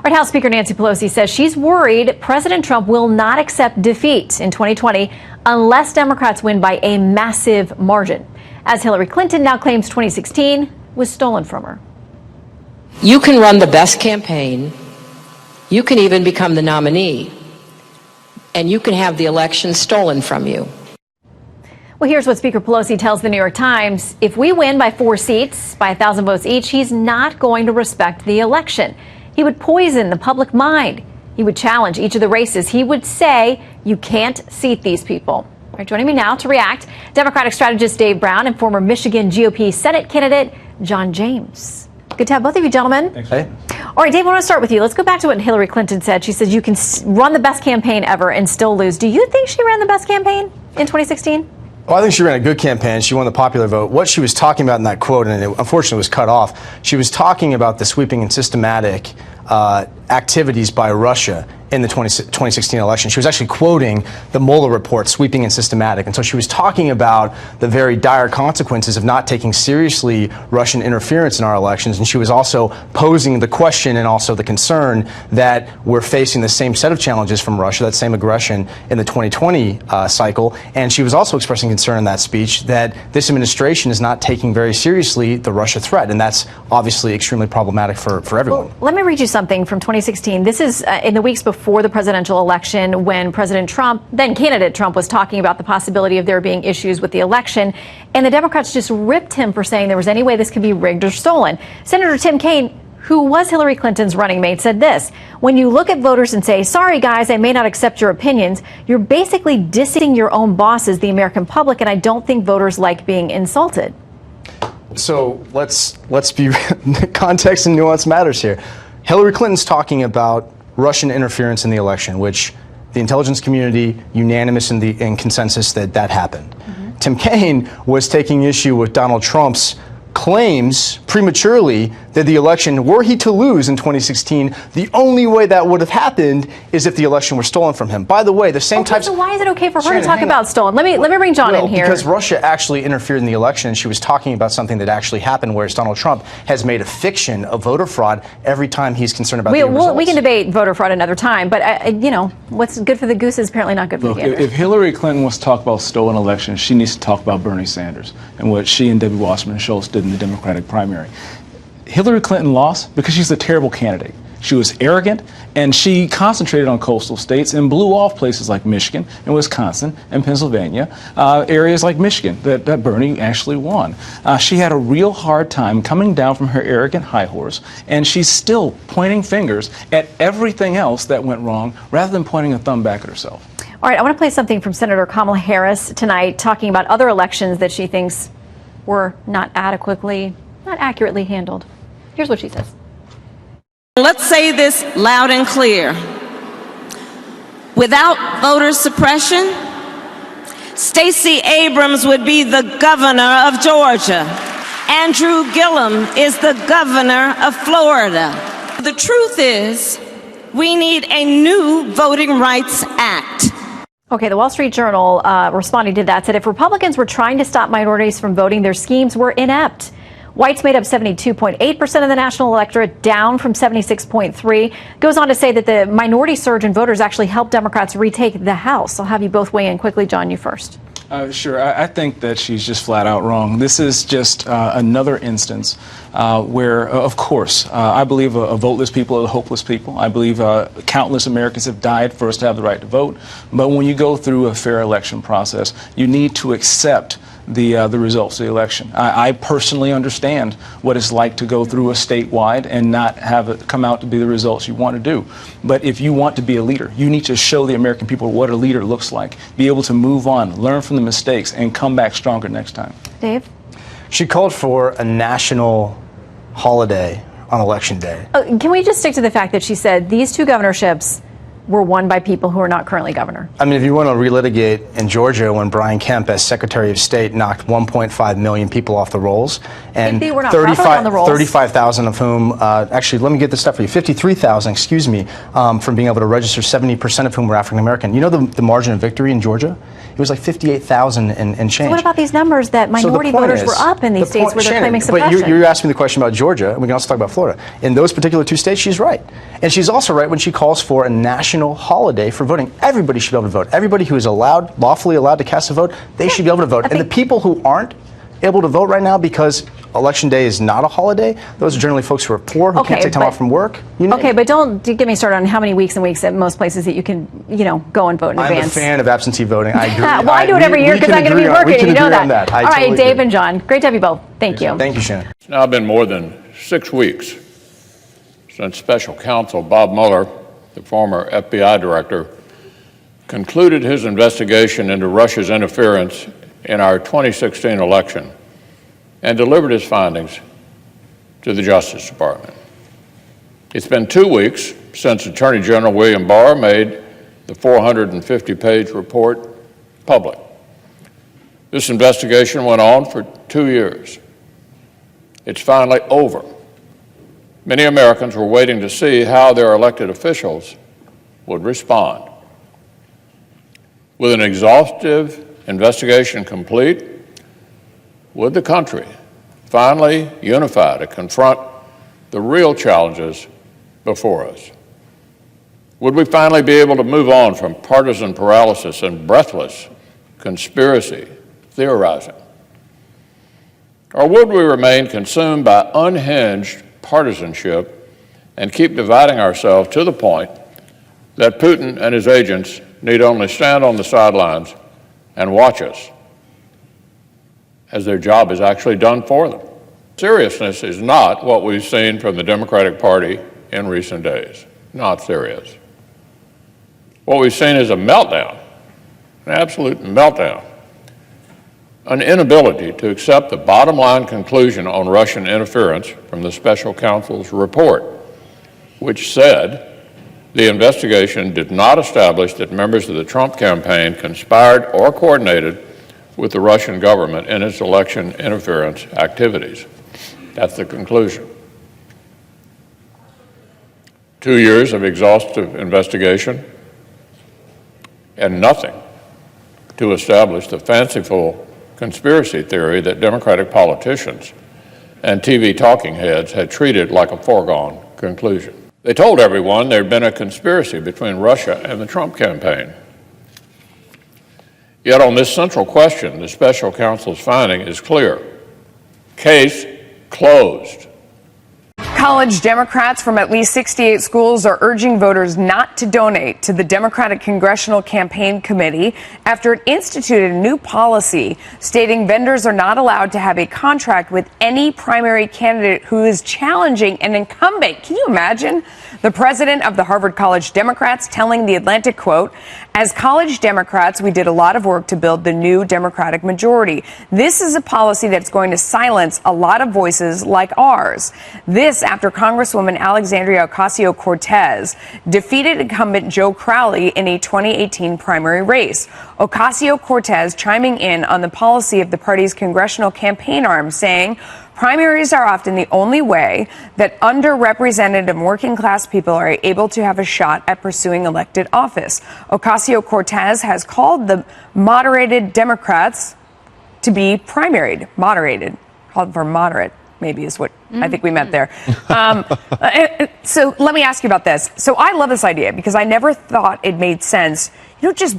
Right, House Speaker Nancy Pelosi says she's worried President Trump will not accept defeat in 2020 unless Democrats win by a massive margin, as Hillary Clinton now claims 2016 was stolen from her. You can run the best campaign, you can even become the nominee, and you can have the election stolen from you. Well, here's what Speaker Pelosi tells the New York Times. If we win by 4 seats, by 1,000 votes each, he's not going to respect the election. He would poison the public mind. He would challenge each of the races. He would say, you can't seat these people. All right, joining me now to react, Democratic strategist Dave Brown and former Michigan GOP Senate candidate John James. Good to have both of you, gentlemen. Thanks. Hey. All right, Dave, I want to start with you. Let's go back to what Hillary Clinton said. She says you can run the best campaign ever and still lose. Do you think she ran the best campaign in 2016? Well, I think she ran a good campaign. She won the popular vote. What she was talking about in that quote, and it unfortunately was cut off, she was talking about the sweeping and systematic activities by Russia in the 2016 election. She was actually quoting the Mueller report, sweeping and systematic. And so she was talking about the very dire consequences of not taking seriously Russian interference in our elections. And she was also posing the question and also the concern that we're facing the same set of challenges from Russia, that same aggression in the 2020 cycle. And she was also expressing concern in that speech that this administration is not taking very seriously the Russia threat. And that's obviously extremely problematic for everyone. Well, let me read you something from 2016. This is in the weeks before the presidential election, when President Trump, then candidate Trump, was talking about the possibility of there being issues with the election. And the Democrats just ripped him for saying there was any way this could be rigged or stolen. Senator Tim Kaine, who was Hillary Clinton's running mate, said this: when you look at voters and say, sorry, guys, I may not accept your opinions, you're basically dissing your own bosses, the American public, and I don't think voters like being insulted. So let's be context and nuance matters here. Hillary Clinton's talking about Russian interference in the election, which the intelligence community unanimous in consensus that happened. Mm-hmm. Tim Kaine was taking issue with Donald Trump's claims prematurely that the election, were he to lose in 2016, the only way that would have happened is if the election were stolen from him. By the way, the same types. So why is it okay for her to talk about stolen? Let me bring John in here. Because Russia actually interfered in the election, and she was talking about something that actually happened, whereas Donald Trump has made a fiction of voter fraud every time he's concerned about the results. We can debate voter fraud another time, but you know, what's good for the goose is apparently not good for the gander. If Hillary Clinton wants to talk about stolen elections, she needs to talk about Bernie Sanders and what she and Debbie Wasserman Schultz did in the Democratic primary. Hillary Clinton lost because she's a terrible candidate. She was arrogant, and she concentrated on coastal states and blew off places like Michigan and Wisconsin and Pennsylvania, areas like Michigan that Bernie actually won. She had a real hard time coming down from her arrogant high horse, and she's still pointing fingers at everything else that went wrong rather than pointing a thumb back at herself. All right, I want to play something from Senator Kamala Harris tonight, talking about other elections that she thinks were not accurately handled. Here's what she says. Let's say this loud and clear. Without voter suppression, Stacey Abrams would be the governor of Georgia. Andrew Gillum is the governor of Florida. The truth is, we need a new Voting Rights Act. Okay, the Wall Street Journal, responding to that, said if Republicans were trying to stop minorities from voting, their schemes were inept. Whites made up 72.8% of the national electorate, down from 76.3%. Goes on to say that the minority surge in voters actually helped Democrats retake the House. I'll have you both weigh in quickly. John, you first. Sure. I think that she's just flat out wrong. This is just another instance where, of course, I believe a voteless people are a hopeless people. I believe countless Americans have died for us to have the right to vote. But when you go through a fair election process, you need to accept the results of the election. I personally understand what it's like to go through a statewide and not have it come out to be the results you want to do. But if you want to be a leader, you need to show the American people what a leader looks like, be able to move on, learn from the mistakes, and come back stronger next time. Dave? She called for a national holiday on Election Day. Can we just stick to the fact that she said these two governorships were won by people who are not currently governor? I mean, if you want to relitigate in Georgia when Brian Kemp, as Secretary of State, knocked 1.5 million people off the rolls, and they were not properly on the rolls. 35,000 of whom, actually, let me get this stuff for you, 53,000, excuse me, from being able to register, 70% of whom were African American. You know the margin of victory in Georgia it was like 58,000 and change. So what about these numbers that minority voters were up in these states where they're claiming suppression? But you're asking me the question about Georgia, and we can also talk about Florida. In those particular 2 states, she's right. And she's also right when she calls for a national holiday for voting. Everybody should be able to vote. Everybody who is lawfully allowed to cast a vote, they should be able to vote. And the people who aren't able to vote right now because Election Day is not a holiday, those are generally folks who are poor, who can't take time off from work. Okay, but don't get me started on how many weeks and weeks at most places that you can, go and vote in advance. I'm a fan of absentee voting. I agree. Well, I do it every year because I'm going to be working, you know that. All right, Dave and John, great to have you both. Thank you. Thank you, Shannon. It's now been more than 6 weeks since Special Counsel Bob Mueller, the former FBI director, concluded his investigation into Russia's interference in our 2016 election and delivered his findings to the Justice Department. It's been 2 weeks since Attorney General William Barr made the 450-page report public. This investigation went on for 2 years. It's finally over. Many Americans were waiting to see how their elected officials would respond. With an exhaustive investigation complete, would the country finally unify to confront the real challenges before us? Would we finally be able to move on from partisan paralysis and breathless conspiracy theorizing? Or would we remain consumed by unhinged partisanship and keep dividing ourselves to the point that Putin and his agents need only stand on the sidelines and watch us as their job is actually done for them? Seriousness is not what we've seen from the Democratic Party in recent days. Not serious. What we've seen is a meltdown, an absolute meltdown, an inability to accept the bottom line conclusion on Russian interference from the special counsel's report, which said the investigation did not establish that members of the Trump campaign conspired or coordinated with the Russian government in its election interference activities. That's the conclusion. 2 years of exhaustive investigation and nothing to establish the fanciful conspiracy theory that Democratic politicians and TV talking heads had treated like a foregone conclusion. They told everyone there had been a conspiracy between Russia and the Trump campaign. Yet on this central question, the special counsel's finding is clear. Case closed. College Democrats from at least 68 schools are urging voters not to donate to the Democratic Congressional Campaign Committee after it instituted a new policy stating vendors are not allowed to have a contract with any primary candidate who is challenging an incumbent. Can you imagine? The president of the Harvard College Democrats telling The Atlantic, quote, "As college Democrats, we did a lot of work to build the new Democratic majority. This is a policy that's going to silence a lot of voices like ours." This after Congresswoman Alexandria Ocasio-Cortez defeated incumbent Joe Crowley in a 2018 primary race. Ocasio-Cortez chiming in on the policy of the party's congressional campaign arm, saying, "Primaries are often the only way that underrepresented and working class people are able to have a shot at pursuing elected office." Ocasio-Cortez has called the moderated Democrats to be primaried. Moderated. Called for moderate, maybe is what I think we meant there. So let me ask you about this. So I love this idea because I never thought it made sense. You don't just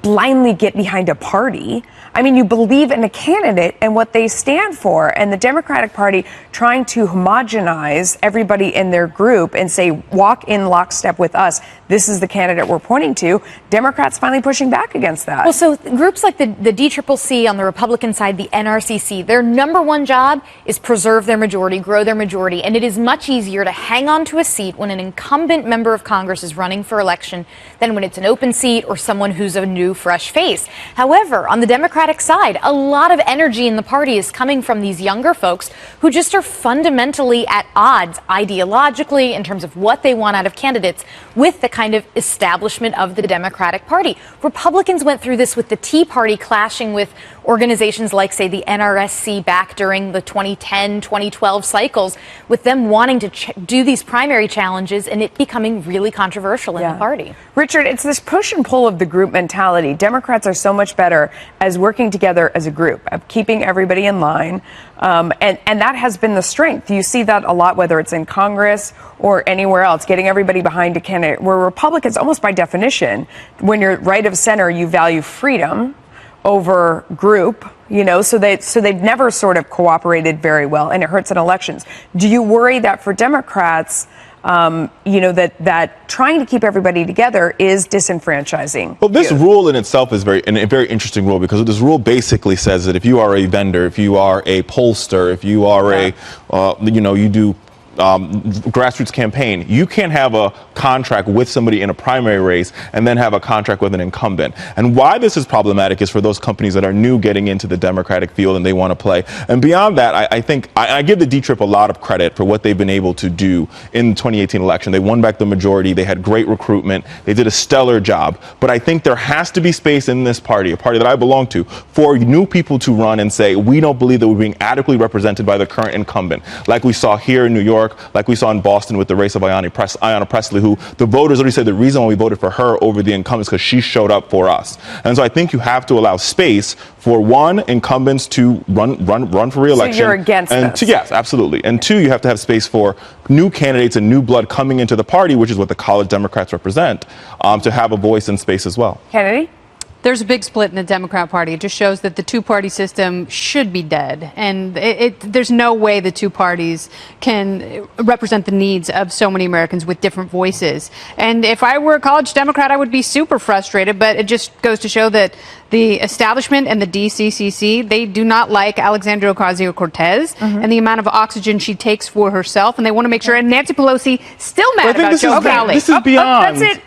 blindly get behind a party. I mean, you believe in a candidate and what they stand for, and the Democratic Party trying to homogenize everybody in their group and say, walk in lockstep with us. This is the candidate we're pointing to. Democrats finally pushing back against that. Well, so groups like the DCCC on the Republican side, the NRCC, their number one job is preserve their majority, grow their majority. And it is much easier to hang on to a seat when an incumbent member of Congress is running for election than when it's an open seat or someone who's a new, fresh face. However, on the Democratic side, a lot of energy in the party is coming from these younger folks who just are fundamentally at odds ideologically in terms of what they want out of candidates with the kind of establishment of the Democratic Party. Republicans went through this with the Tea Party clashing with organizations like, say, the NRSC back during the 2010, 2012 cycles, with them wanting to do these primary challenges and it becoming really controversial in the party. Richard, it's this push and pull of the group mentality accountability. Democrats are so much better as working together as a group, of keeping everybody in line. And that has been the strength. You see that a lot, whether it's in Congress or anywhere else, getting everybody behind a candidate. Where Republicans, almost by definition, when you're right of center, you value freedom over group, so they've never sort of cooperated very well, and it hurts in elections. Do you worry that for Democrats, that trying to keep everybody together is disenfranchising? Well, this rule in itself is a very interesting rule, because this rule basically says that if you are a vendor, if you are a pollster, if you are you do grassroots campaign, you can't have a contract with somebody in a primary race and then have a contract with an incumbent. And why this is problematic is for those companies that are new getting into the Democratic field and they want to play. And beyond that, I think I give the D-Trip a lot of credit for what they've been able to do in the 2018 election. They won back the majority. They had great recruitment. They did a stellar job. But I think there has to be space in this party, a party that I belong to, for new people to run and say, we don't believe that we're being adequately represented by the current incumbent, like we saw here in New York, like we saw in Boston with the race of Ayanna Pressley, who the voters already said the reason why we voted for her over the incumbent is because she showed up for us. And so I think you have to allow space for, one, incumbents to run for re-election. So you're against this? Yes, absolutely. And two, you have to have space for new candidates and new blood coming into the party, which is what the college Democrats represent, to have a voice and space as well. Kennedy? There's a big split in the Democrat Party. It just shows that the two-party system should be dead. And there's no way the two parties can represent the needs of so many Americans with different voices. And if I were a college Democrat, I would be super frustrated. But it just goes to show that the establishment and the DCCC, they do not like Alexandria Ocasio-Cortez and the amount of oxygen she takes for herself. And they want to make sure. And Nancy Pelosi still mad about Joe Crowley. This is beyond. That's it.